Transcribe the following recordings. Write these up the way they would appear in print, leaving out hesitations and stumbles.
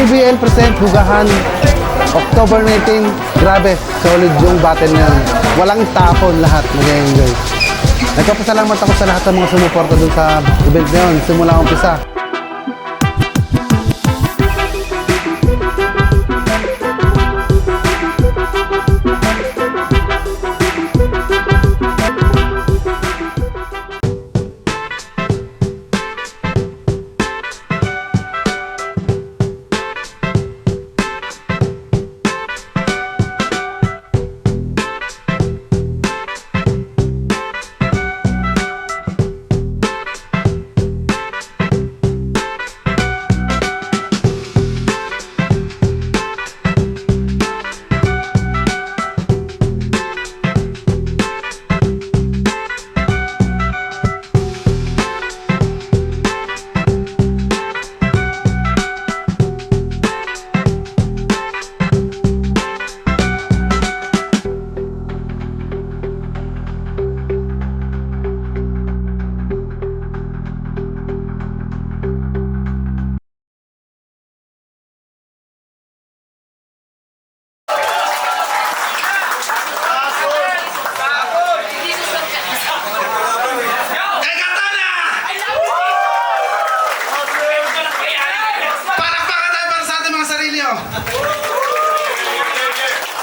BBL present Hugahan October 19. Grabe, solid yung battle na yun. Walang tapon, lahat mag-enjoy. Nagpapasalamat ako sa lahat ng mga sumuporta dun sa event na yun, simula umpisa.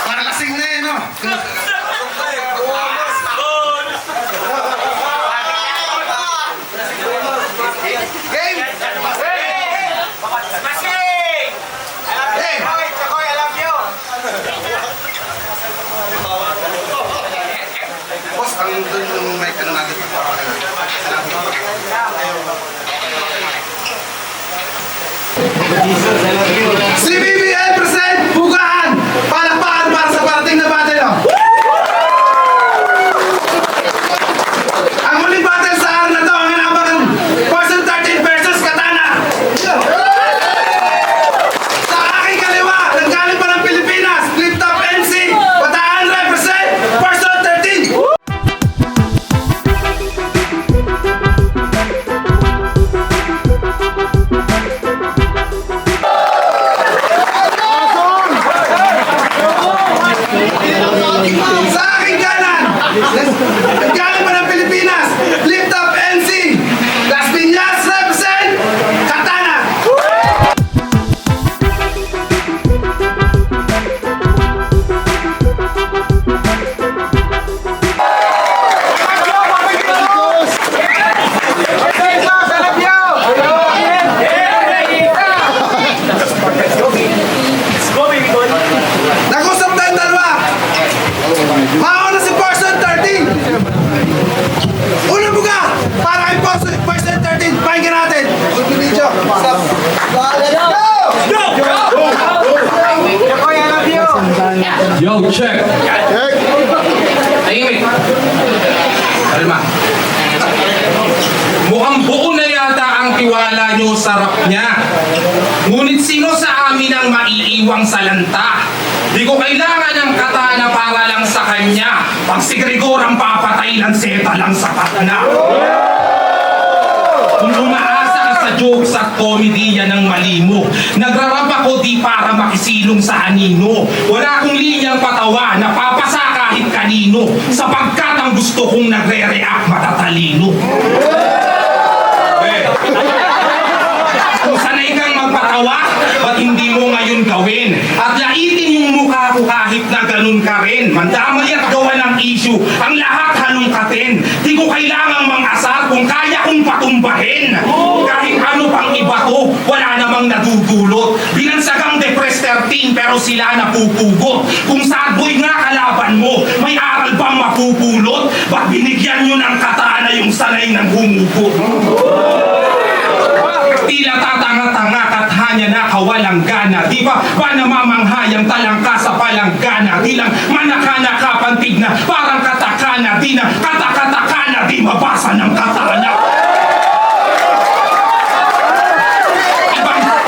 Para lasing na eh, no? Game! Masing! Hey! Chakoy, I love you! Boss, ang doon yung mic ano natin. Si BBL present Hugahan! Palakpakan para sa parating na battle, no? Ang muling battle sa araw na to, ang hinabakan Person 13 versus Katana! Sa aking kaliwa, nanggaling pa ng Pilipinas, Flip Top MC, Bataan represent Person 13! Sa aking kanan, nanggaling pa ng Pilipinas, Flip Top MC, Las Piñas represent Katana! Nag-usap tayong dalawa. Mauna si Person 13. Unang buga para kay Person 13. Pakinggan natin. Good video. Stop. Chakoy, I love you! Yo, check. Tahimik. Kalma. Mukhang buo na yata ang tiwala nyo sa rap niya. Ngunit sino sa amin ang maiiwang salanta? Di ko kailangan ng katana para lang sa kanya. Pag si Gregor ang papatay, lanseta lang sapat na. Kung umaasa ka sa jokes at komediya ng mali mo, nagrarap ako di para makisilong sa anino. Wala akong linyang patawa, napapasa kahit kanino, sapagkat ang gusto kong nagre-react matatalino. Kung sanay kang magpatawa, ba't hindi mo ngayon gawin? At laitin yung mukha ko kahit na ganun ka rin. Mandamay at gawa ng issue, ang lahat halongkatin. Di ko kailangang mang-asar kung kaya kong patumbahin. Kahit ano pang iba to, wala namang nadudulot. Binansagang depressed 13 pero sila napupugot. Kung sad boy nga kalaban mo, may aral bang mapupulot? Ba't binigyan nyo ng katana yung sanay ng humugot? Tila tatanga-tanga kathanya na kawalang gana. Di ba namamanghayang talangka sa palanggana? Di lang manaka-naka pantig na parang katakana. Di na katakatakana, di mabasa ng katana.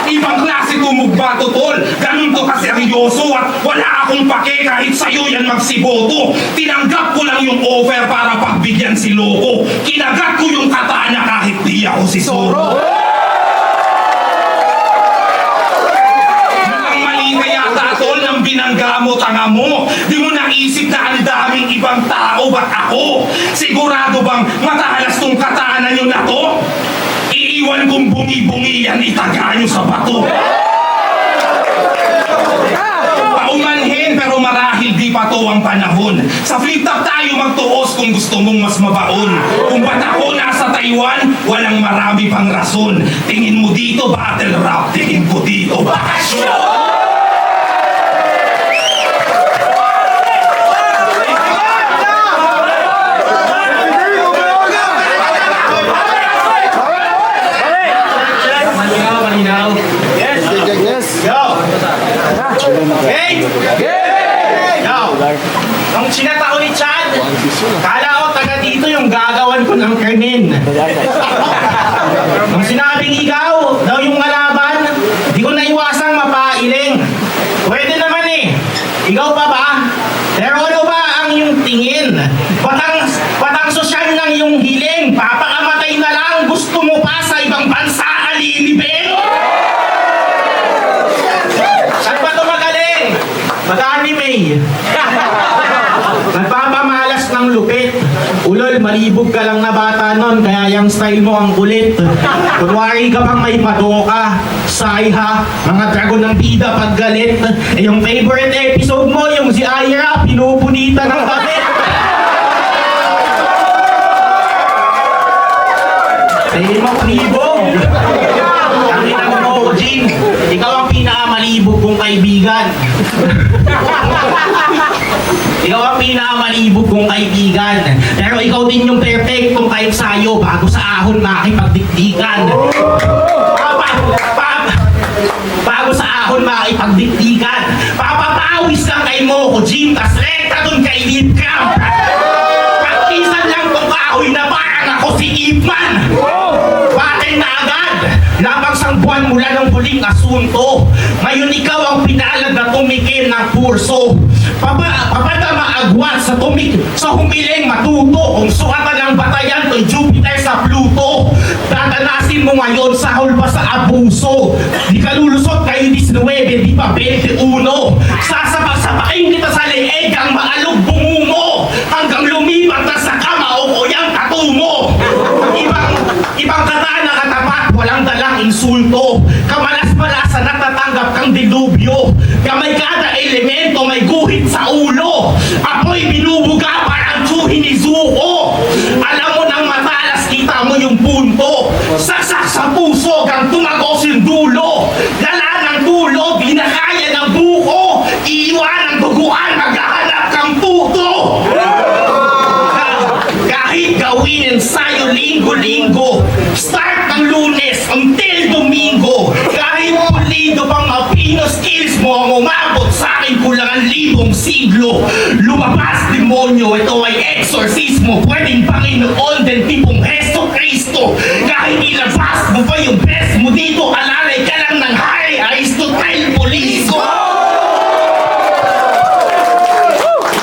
Ibang klase tumugba tol. Ganun to kaseryoso at wala akong pake kahit sa'yo yan magsiboto. Tinanggap ko lang yung offer para pagbigyan si Loko. Kinagat ko yung katana kahit di ako si Soro. binabangga mo, tanga mo? Di mo naisip na ang daming ibang tao, ba't ako? Sigurado bang matalas tong katana nyo na to? Iiwan kong bungi-bungi yan, itaga nyo sa bato. Paumanhin pero marahil di pa to ang panahon. Sa flip top tayo magtuos kung gusto mong mas mabaon. Kung ba't ako nasa Taiwan, walang marami pang rason. Tingin mo dito battle rap, tingin ko dito bakasyon. Yes. Hey! Yo! Nung sinata ko ni Chad, kala ko taga dito yung gagawan ko ng krimen. Nung sinabing ikaw, daw yung malaban, di ko naiwasang mapailing. Pwede naman eh. Ikaw pa ba? Pero ano ba ang iyong tingin? Patang sosyal lang yung hiling. Papakamatay na lang. Gusto mo pa sa ibang bansa alilibing? Saan ba ito magaling? Mag-anime. Nagpapamalas ng lupit. Ulol, malibog ka lang na bata nun, kaya yung style mo ang kulit. Kunwari ka pang may padoka, sayha, mga dragon ng bida pag galit. Eh, yung favorite episode mo, yung si Ira, pinupunitan ng bakit. Eh, malibog. Ang inang mo, Jim, ikaw ang pinakamalibog kong kaibigan. Ikaw ang pinakamalibog kong kaibigan. Pero ikaw din yung perfectong kahit sayo bago sa ahon makipagdikdikan. Bago sa ahon makipagdikdikan. Papapawis lang kay Moko Jim, tas rekta dun kay Lip Camp. Pagkisan lang tong kahoy na parang ako si Ipman. Patay na agad. Labang sang buwan mula ng huling asunto. Ngayon ikaw ang pinalad na tumikim ng kurso. Papadama agwat sa humiling matuto. Kung suatan ng batayan to'y Jupiter sa Pluto. Dadanasin mo ngayon sa hulpa sa abuso. Di ka lulusot kayo 19, di pa 21. Sasapak-sapakin kita sa leeg ang maalog bungumo. Hanggang lumipat na sa kama o kuyang katumo. Ibang katana katapat, walang dalang insulto. Kamalas-malasan natatanggap kang dilubyo. Kamay kada elemento may guhit sa ulo. Ako'y binubuga parang tsuhin ni Zuko. Alam mo nang matalas, kita mo yung punto. Saksak sa puso, gang tumagos yung dulo. Dala ng dulo, di na kaya ng buko. Iiwan ang duguan, maghahanap kang puto. Kahit gawin ensayo linggo-linggo, start ng Lunes until Domingo. Kahit pulido pang mapino skills mo ang umabot sa akin kulang 1,000 siglo. Lumabas demonyo, ito ay eksorsismo. Pwedeng Panginoon din tipong Heso Kristo. Kahit ilabas mo pa yung best mo dito, alalay ka lang ng Hari Aristotle Polisko.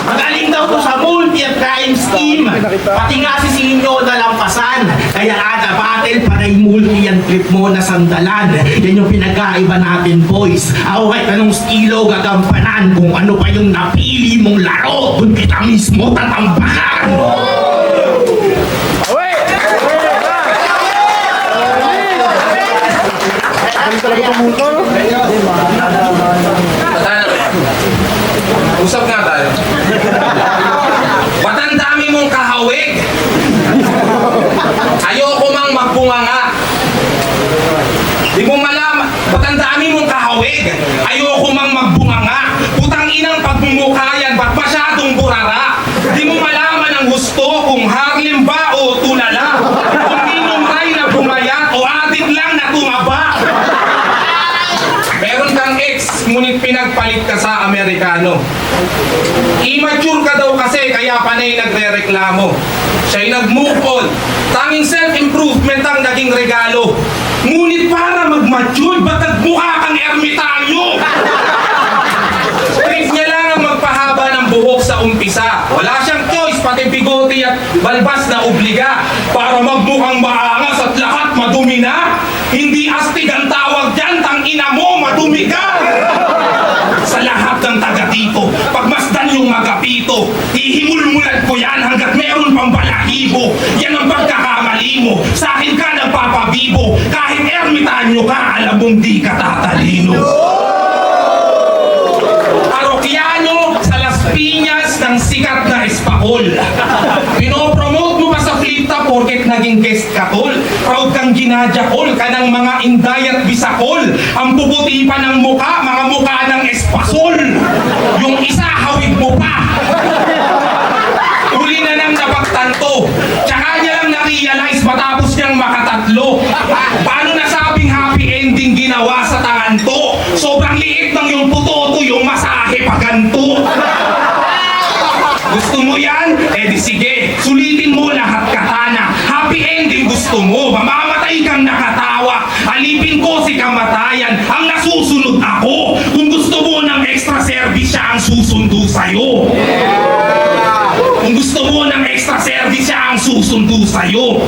Magaling daw to sa multi at crime scheme. Pati nga si Sinyo nalampasan. Kaya ada battle para multi ang trip mo na sandalan. Yan yung pinagkaiba natin, boys. Ako kahit anong stilo gagampanan. Kung ano pa yung napili mong laro, dun kita mismo tatambakan. Usap nga tayo. Ba't ang dami mong kahawig? Ayoko mang magbunganga. Di mo malaman. Ba't ang dami mong kahawig? Ayoko mang magbunganga. Putang inang pagmumukha yan, ba't masyadong burara? Di mo malaman ang gusto kung Harlem ba o tulala. Kung minumray na bumayat o adik lang na tumaba. Meron kang ex, ngunit pinagpalit ka sa Amerikano. Immature ka daw kasi, kaya panay nagre-reklamo. Siya'y nag-move on. Tanging self-improvement ang naging regalo. Ngunit para mag-mature, ba't nagmukha kang ermitanyo? Trip niya lang ang magpahaba ng buhok sa umpisa. Wala siyang choice, pati bigote at balbas na obliga. Para magmukhang maangas at lahat madumi na. Hindi astig ang tawag dyan, tang ina mo, madumi ka! Sa lahat ng taga dito. Ihimulmulan ko yan hanggat meron pang balahibo. Yan ang pagkakamali mo. Sa akin ka nagpapabibo. Kahit ermitanyo ka, alam mong di ka tatalino. Parokyano sa Las Piñas ng sikat na espakol. Pinopromote mo pa sa flip-top porket naging guest ka, tol. Proud kang ginajakol ka ng mga Inday at Bisakol. Ang puputi pa ng muka, mga muka ng espasol. Yung isa, hawig mo pa. Uli na nang napagtanto. Tsaka niya lang na-realize matapos niyang makatatlo. Paano nasabing happy ending ginawa sa tanganto? Sobrang liit ng yung putoto, yung masahe pa ganto. Gusto mo yan? Eh di sige, sulitin mo lahat katana. Happy ending gusto mo, mamamatay kang nakatawa. Alipin ko si kamatayan, ang nasusunod ako. Kung gusto mo ng extra service, siya ang susundo sa'yo. Kung gusto mo ng extra service, siya ang susundo sa'yo.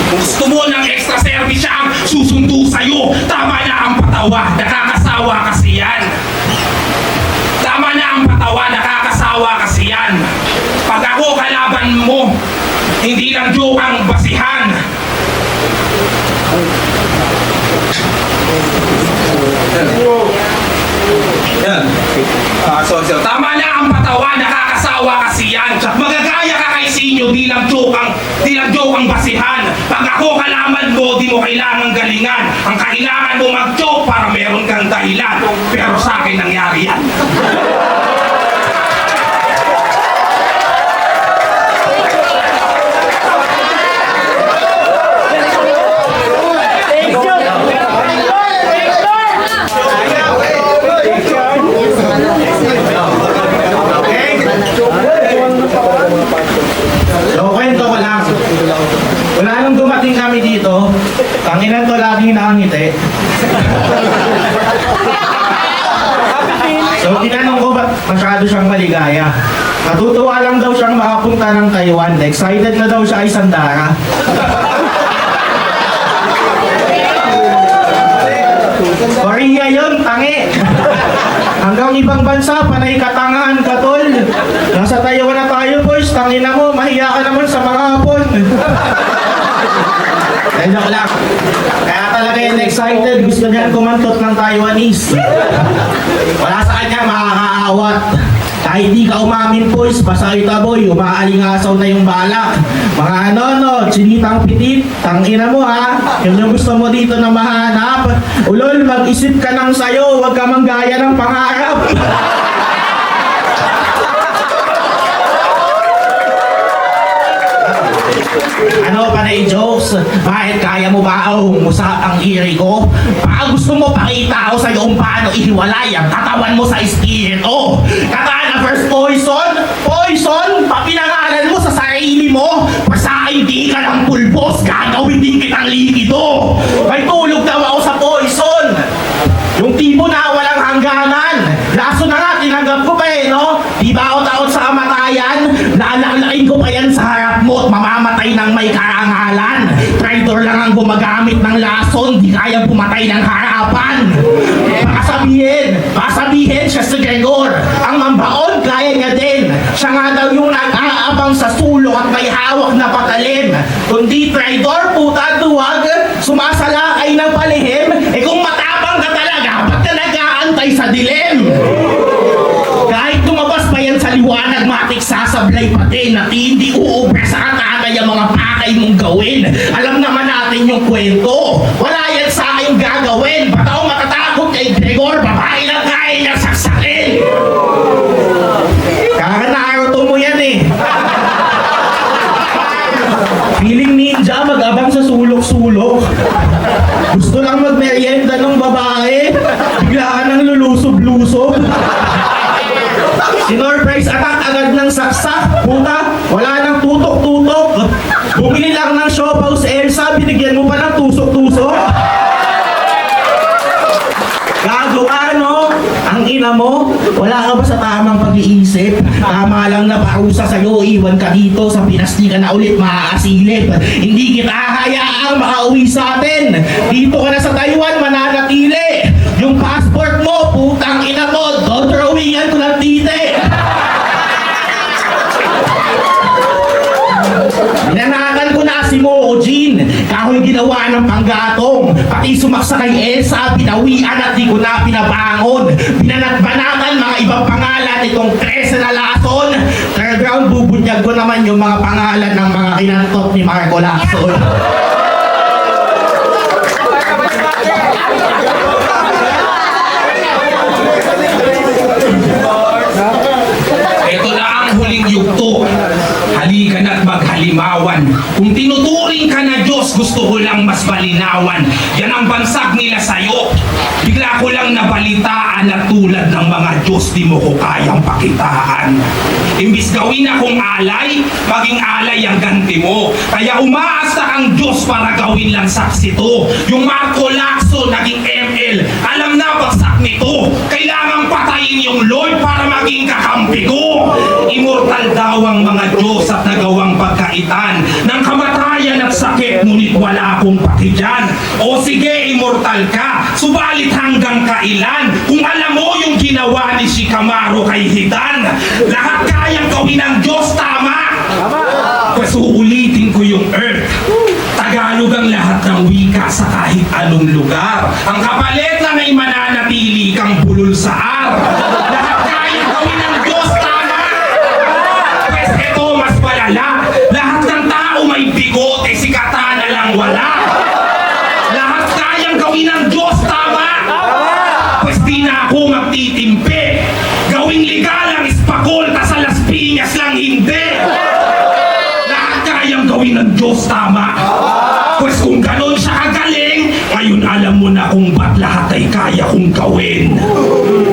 Kung gusto mo ng extra service, siya ang susundo sa'yo. Tama na ang patawa, nakakasawa kasi yan. Tama na ang patawa, nakakasawa kasi yan. Pag ako kalaban mo, hindi lang joke ang basihan. Yan. Tama na ang patawa, nakakasawa kasi yan. Magagaya ka kay Sinyo, di lang joke ang basihan. Pag ako kalaban mo, di mo kailangang galingan. Ang kailangan mo mag-joke para meron kang dahilan. Pero sa akin nangyari yan. So, kwento ko lang. Wala nung dumating kami dito, tanginan to lagi nakangiti. So, tinanong ko ba't masyado siyang maligaya. Natutuwa lang daw siyang makapunta ng Taiwan. Excited na daw siya ay sandara. Korea yun, tangi. Hanggang ibang bansa, panay katangahan ka, tol. Nasa Taiwan na tayo, boys. Tangina mo, mahiya ka naman sa mga hapon. Joke lang. Kaya talaga yung excited. Gusto niyan kumantot ng Taiwanese. Wala sa kanya makakaawat. Kahit di ka umamin, boys, basta ita boy, umaalingasaw na yung balak. Mga chinitang pitit, tangina mo ha. Yung gusto mo dito na mahanap, ulol, mag-isip ka ng sayo, huwag ka manggaya ng pangarap. Ano panay jokes? Bakit kaya mo ba musap ang iri ko? Baka gusto mo pakita ako sa'yo kung paano ihiwalay ang katawan mo sa espiritu. Katana first poison? Poison? Papinangalan mo sa sarili mo? Basta hindi ka ng pulbos, gagawin din kitang likido. May tulog daw ako sa poison. Yung tipo na walang hangganan. Laso na nga, tinanggap ko pa no? Di ba ako takot sa kamatayan? Lalalain ko pa yan sa harap mo at mamamatay ng may karangalan. Traitor lang ang gumagamit ng lason, di kaya pumatay ng harapan. Baka sabihin siya si Gregor. Ang mambaon, kaya niya din. Siya nga daw yung nag-aabang sa sulok at may hawak na patalim. Kundi traitor, puta, duwag, sumasalakay ng palihim. Eh kung matapang ka talaga, ba't ka nag-aantay sa dilim? Kahit tumabas pa yan sa liwanag, matik sasablay pa din at hindi uubra sa katagay ang mga pakay mong gawin. Alam naman natin yung kwento. Wala yan sa aking gagawin. Ba't ako matatakot kay Gregor? Babae lang kaya niya saksakin. Kaka-Naruto mo yan eh. Feeling ninja, mag-abang sa sulok-sulok. Gusto lang magmerienda ng babae. Bigla ka nang lulusob-lusob. Sinurprise attack agad ng saksak. Puta, wala nang tutok-tutok. Bumili lang ng siopaw sa Elsa, binigyan mo pa ng tusok-tusok. Gago ka, no? Ang ina mo, wala ka ba sa tamang pag-iisip? Tama lang na parusa sa'yo, iwan ka dito sa Pinas, di ka na ulit makakasilip. Hindi kita hahayaang makauwi sa atin. Dito ka na sa Taiwan, mananatili. Yung passport mo, putang ina mo, dodrawingan ko ako'y ginawa ng panggatong. Pati sumaksa kay Elsa, pinawian at di ko na pinabangon. Binanat-banatan mga ibang pangalan itong 13 na lason. Third round, bubunyag ko naman yung mga pangalan ng mga kinantot ni Marco Lacson. Ito na ang huling yugto. Halika na't maghalimawan. Kung tinuturing ka na Diyos, gusto ko lang mas malinawan. Yan ang bansag nila sa'yo. Bigla ko lang nabalitaan na tulad ng mga Diyos, di mo ko kayang pakitaan. Imbis gawin akong alay, maging alay ang ganti mo. Kaya umaasa kang Diyos para gawin lang saksi to. Yung Marco Lacson naging ML, alam na bagsak nito. Kailangang patayin yung Lord para maging kakampi ko. Immortal daw ang mga Diyos at nagawang pagkaitan ng kamatayan at sakit, ngunit wala akong pakidyan. O sige, immortal ka, subalit hanggang kailan? Kung alam mo yung ginawa ni Shikamaru kay Hidan, lahat kayang gawin ng Diyos, tama? Kasi uulitin ko yung Earth. Tagalog ang lahat ng wika sa kahit anong lugar. Ang kapalit lang ay mananatili kang bulol sa ar. Lahat kayang gawin ng Diyos, tama? Pues ito mas palala. Lahat ng tao may bigote, si Katana lang wala. Lahat kayang gawin ng Diyos, tama? Pues di na ako magtitimpi. Gawing legal ang ispakol, tas sa Las Piñas lang hindi. Lahat kayang gawin ng Diyos, tama? Pues kung ganon siya kagaling, ngayon alam mo na kung ba't lahat ay kaya kong gawin.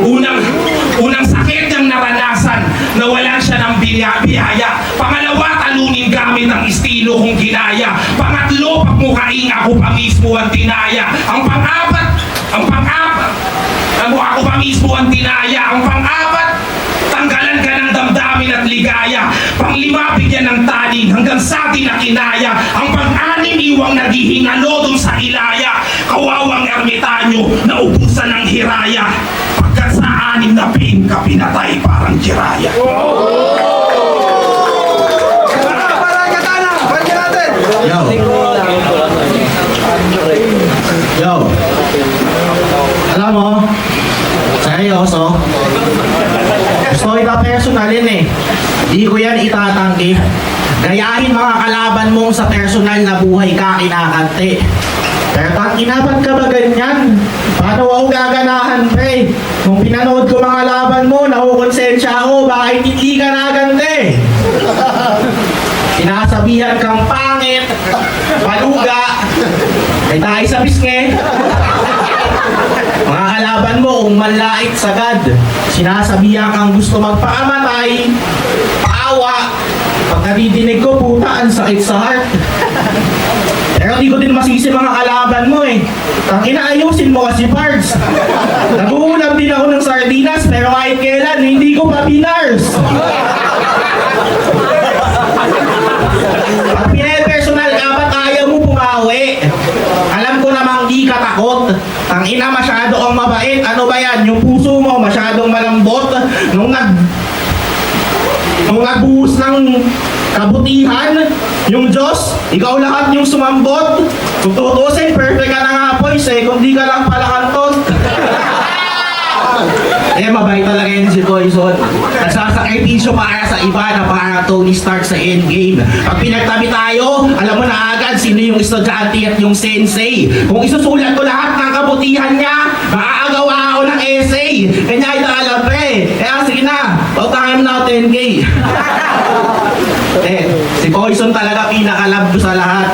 Unang sakit niyang naranasan, nawalan siya ng biyaya. Pangalawa, talunin gamit ang estilo kong ginaya. Pangatlo, pagmukaing ako pa mismo ang tinaya. Ang pang-apat, ako pa mismo ang tinaya. Ang pang-apat, tanggalan ka ng damdamin at ligaya. Pang-lima, bigyan ng taning hanggang sa atin na kinaya. Ang pang-anim, iwang naghihingalo dun sa ilaya. Kawawang ermitanyo na ubusan ng hiraya. Pagkat sa anim na pain ka pinatay parang jiraya. Para Katana, balikan natin. Yo. Alam mo, seryoso, gusto kita personalin eh. Di ko yan itatanggi. Gayahin mga kalaban mong sa personal na buhay ka kinakante. Pero tangina, ba't ka ba ganyan? Paano ako gaganahan, pre? Nung pinanood ko mga laban mo, nakukonsensya ako, bakit hindi ka nagante? Sinasabihan kang pangit, paluga, ay tayo sa bisnge. Mga kalaban mo, kung manlait sagad, sinasabihan kang gusto magpakamatay, paawa. Pag nadidinig ko, puta, ang sakit sa heart. Pero di ko din masisi mga kalaban mo eh. Tangina, ayusin mo kasi parts. Nag-uulam din ako ng sardinas, pero kahit kailan, hindi ko pa pinars. Pag pinapersonal ka, ba't ayaw mo pumawi? Alam ko namang di ka takot. Tangina, masyado kang mabait. Ano ba yan? Yung puso mo masyadong malambot. Nung nagbuhos ng kabutihan, yung Diyos, ikaw lahat yung sumambot. Kung tutusin, perfect ka na nga boys eh, kung di ka lang pala kanton. Eh, mabait talaga yun si Poison. Nagsasakripisyo para sa iba na para Tony Stark sa Endgame. Pag pinagtabi tayo, alam mo na agad sino yung estudyante at yung sensei. Kung isusulat ko lahat ng kabutihan niya, makakagawa ako ng essay. Kanya ito alam pre. Kaya sige na, pautangin mo na ako 10K. Si Poison talaga pinakalab ko sa lahat.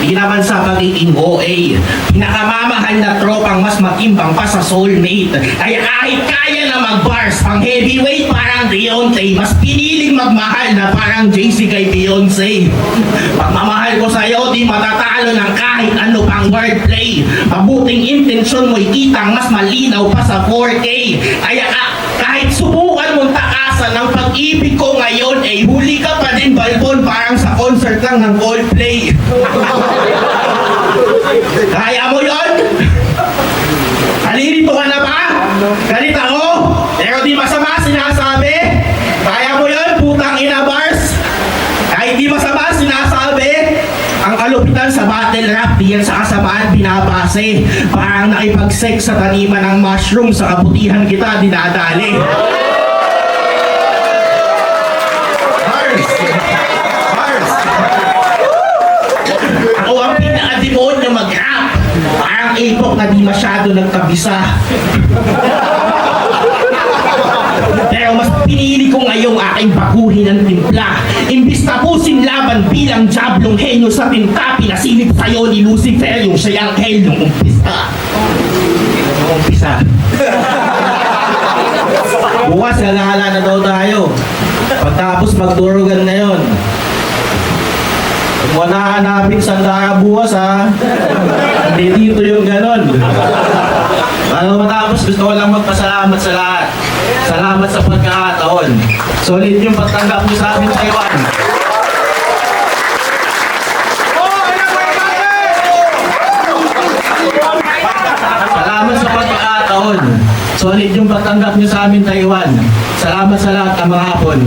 Di naman sa pagiging OA. Pinakamamahal na tropang mas matimbang pa sa soulmate. Kaya kahit kaya na mag-bars, pang heavyweight parang Deontay, mas piniling magmahal na parang JC kay Beyonce. Pagmamahal ko sa'yo, di matatalo ng kahit ano pang wordplay. Mabuting intensyon mo'y kitang mas malinaw pa sa 4K. Kaya kahit subukan mong takasan ng pag-ibig ko ngayon, eh huli ka pa din balbon parang sa concert lang ng Coldplay. Kaya mo yon? Halirito ka na ba? Galit ako? Pero di masama sinasabi? Kaya mo yon, putang ina bars? Kahit di masama sinasabi? Ang kalupitan sa battle rap, di yan sa kasamaan binabase. Parang nakipag-sex sa taniman ng mushroom, sa kabutihan kita dinadali. Ako ang pinaka-demonyo mag-rap. Parang epok na di masyado nagkabisa. Pero mas pinili ko ngayong aking baguhin ng timpla. Imbis tapusin laban bilang jablong henyo sa tinta, pinasilip sa'yo ni Lucifer yung siyang anghel nung umpisa. Bukas gala na daw tayo. Pagtapos magdurugan na yon. Huwag mo na hanapin sandara bukas ha. Hindi dito yung ganon. Bago matapos, gusto ko lang magpasalamat sa lahat. Salamat sa pagkakataon. Solid yung pagtanggap niyo sa amin, Taiwan. Salamat sa pagkakataon. Solid yung pagtanggap niyo sa amin, Taiwan. Salamat sa lahat ng mga hapon.